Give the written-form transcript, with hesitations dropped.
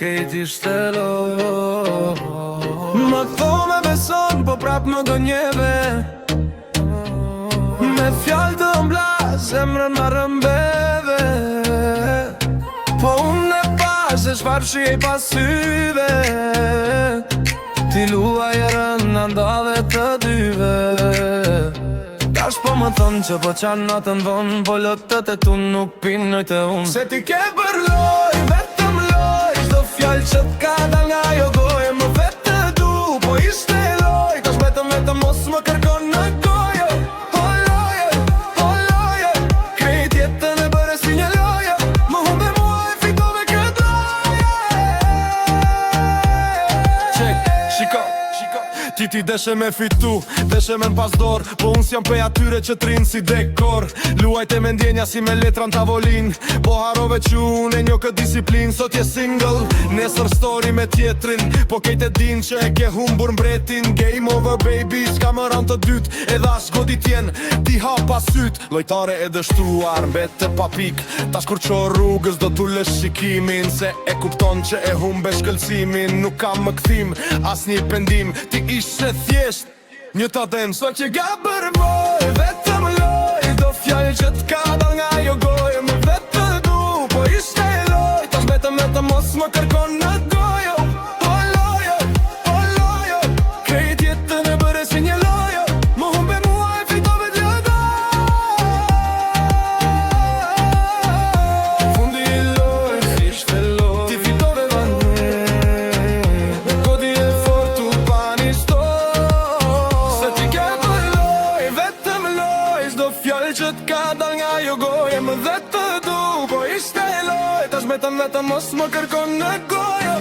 krejt ishte lo. Më këto me beson, po prap më do njeve. Me fjall të mbla, zemrën ma rëmbeve. Po unë e pa se shfar shie pas syve. Ti luaj e rëna ndave të dyve. Tash po më thonë që po qanë natën vonë, po lotët e tu nuk pinë nëjtë e unë. Se ti ke bërloj, vetëm loj, çdo fjall që t'ka dal nga jo goje. Më vetë du, po ishte loj, tash vetëm mos më kërkon në goje. O loje, krejt jetën e bëre si një loje. Më humbe mua e fitove këtë loje. Qek, shiko, ti deshe me fitu, deshe me n'pas dor. Po unë s'jam prej atyre që trinë si dekor. Luajte me ndjenja si me letra në tavolin. Po harove që unë e njo këtë disiplin. Sot je single, nesër story me tjetrin. Po kejt e din që e ke humbur mbretin. Game over baby, s'ka më ranë të dyt. Edhe as godit jen, ti ha pa syt. Lojtare e dështuar, mbete pa pik. Tash kur qo rrugës do t'u lësh shikimin. Se e kupton që e humbe shkëlsimin. Nuk kam më këthim, as një pendim. Ti ishe thjesht një taden. So që ga bërmoj, vetëm loj, do fjall që t'ka dal nga jo goje. Më vetë du, po ishte loj, tash vetëm mos më kërkon në gojo. O lojo, krejt jetën e bëre si një lojo. Më humbe mua e fitove t'lëda. Fundi i loj, ishte loj, ti fitove vane. Godi e fortu pa një sto. Se ti ke bërloj, vetëm loj, çdo fjall që t'ka dal nga jo goje. Më dhe të du, po ishte loj, tash vetëm mos më kërkon në gojo.